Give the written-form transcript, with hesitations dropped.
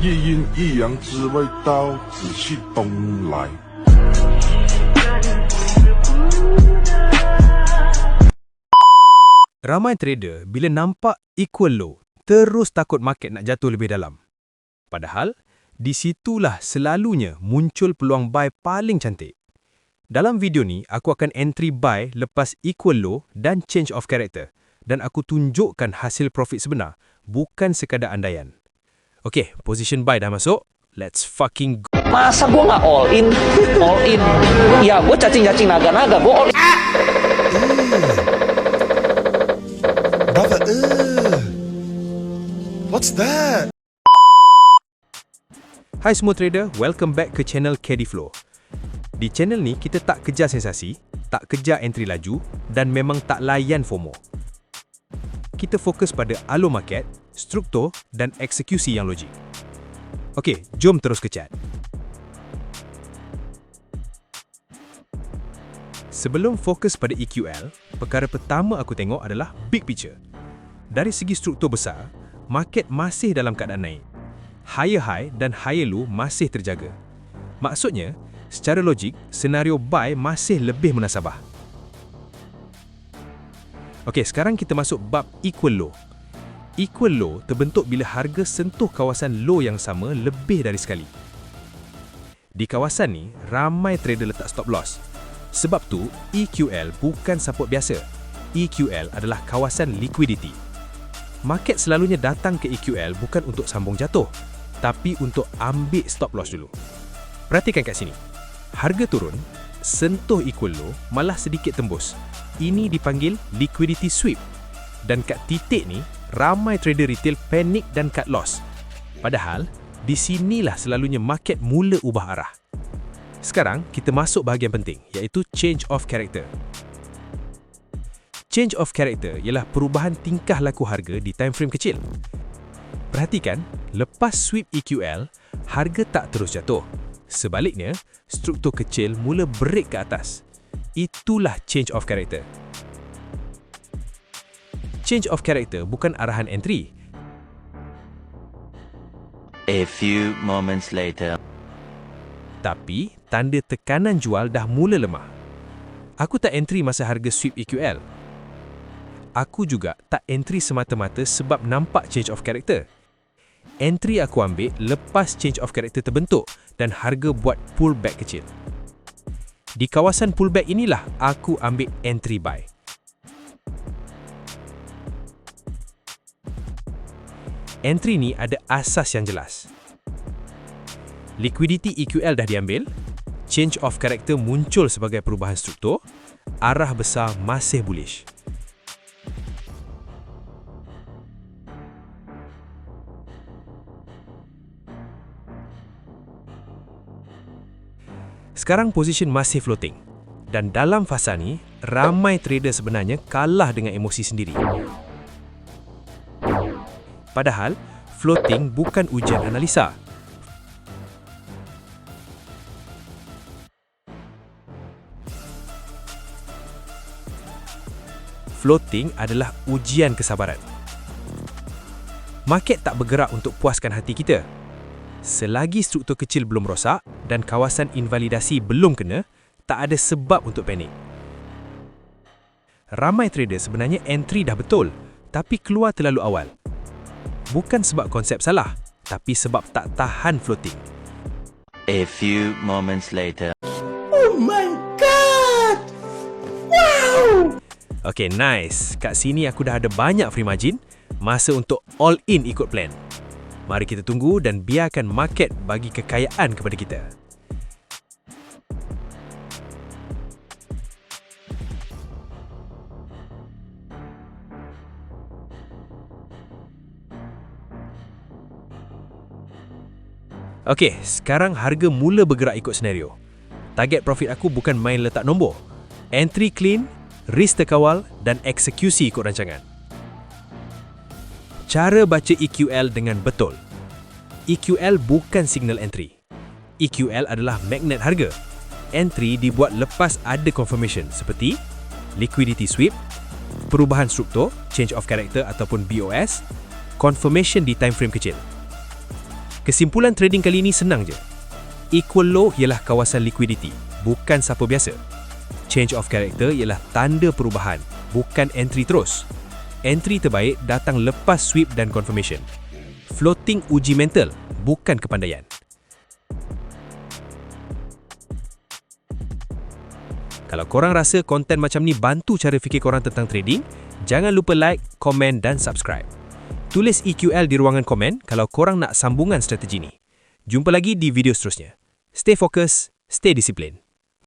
一阴一阳之谓道，紫气东来。Ramai trader bila nampak equal low, terus takut market nak jatuh lebih dalam. Padahal, di situlah selalunya muncul peluang buy paling cantik. Dalam video ni, aku akan entry buy lepas equal low dan change of character. Dan aku tunjukkan hasil profit sebenar, bukan sekadar andaian. Okey, position buy dah masuk. Let's fucking go. Masa gue nggak all in? All in. Ya, gue cacing-cacing naga-naga. Gue all in. Brother, what's that? Hai semua trader, welcome back ke channel Caddy Flow. Di channel ni, kita tak kejar sensasi, tak kejar entry laju dan memang tak layan FOMO. Kita fokus pada alur market, struktur dan eksekusi yang logik. Okey, jom terus ke chat. Sebelum fokus pada EQL, perkara pertama aku tengok adalah big picture. Dari segi struktur besar, market masih dalam keadaan naik. Higher high dan higher low masih terjaga. Maksudnya, secara logik, senario buy masih lebih munasabah. Okey, sekarang kita masuk bab equal low. Equal low terbentuk bila harga sentuh kawasan low yang sama lebih dari sekali. Di kawasan ni, ramai trader letak stop loss. Sebab tu, EQL bukan support biasa. EQL adalah kawasan liquidity. Market selalunya datang ke EQL bukan untuk sambung jatuh, tapi untuk ambil stop loss dulu. Perhatikan kat sini. Harga turun, sentuh equal low, malah sedikit tembus. Ini dipanggil liquidity sweep. Dan kat titik ni, ramai trader retail panik dan cut loss. Padahal, di sinilah selalunya market mula ubah arah. Sekarang, kita masuk bahagian penting, iaitu change of character. Change of character ialah perubahan tingkah laku harga di time frame kecil. Perhatikan, lepas sweep EQL, harga tak terus jatuh. Sebaliknya, struktur kecil mula break ke atas. Itulah change of character. Change of character bukan arahan entry. A few moments later. Tapi, tanda tekanan jual dah mula lemah. Aku tak entry masa harga sweep EQL. Aku juga tak entry semata-mata sebab nampak change of character. Entry aku ambil lepas change of character terbentuk dan harga buat pullback kecil. Di kawasan pullback inilah aku ambil entry buy. Entry ni ada asas yang jelas. Liquidity EQL dah diambil, change of character muncul sebagai perubahan struktur, arah besar masih bullish. Sekarang position masih floating. Dan dalam fasa ni, ramai trader sebenarnya kalah dengan emosi sendiri. Padahal, floating bukan ujian analisa. Floating adalah ujian kesabaran. Market tak bergerak untuk puaskan hati kita. Selagi struktur kecil belum rosak dan kawasan invalidasi belum kena, tak ada sebab untuk panik. Ramai trader sebenarnya entry dah betul, tapi keluar terlalu awal. Bukan sebab konsep salah, tapi sebab tak tahan floating. A few moments later. Oh my god! Wow! Okay, nice. Kat sini aku dah ada banyak free margin. Masa untuk all in ikut plan. Mari kita tunggu dan biarkan market bagi kekayaan kepada kita. Okey, sekarang harga mula bergerak ikut senario. Target profit aku bukan main letak nombor. Entry clean, risk terkawal dan eksekusi ikut rancangan. Cara baca EQL dengan betul. EQL bukan signal entry. EQL adalah magnet harga. Entry dibuat lepas ada confirmation seperti liquidity sweep, perubahan struktur, change of character ataupun BOS, confirmation di time frame kecil. Kesimpulan trading kali ini senang je. Equal low ialah kawasan liquidity, bukan siapa biasa. Change of character ialah tanda perubahan, bukan entry terus. Entry terbaik datang lepas sweep dan confirmation. Floating uji mental, bukan kepandaian. Kalau korang rasa konten macam ni bantu cara fikir korang tentang trading, jangan lupa like, komen dan subscribe. Tulis EQL di ruangan komen kalau korang nak sambungan strategi ni. Jumpa lagi di video seterusnya. Stay fokus, stay disiplin.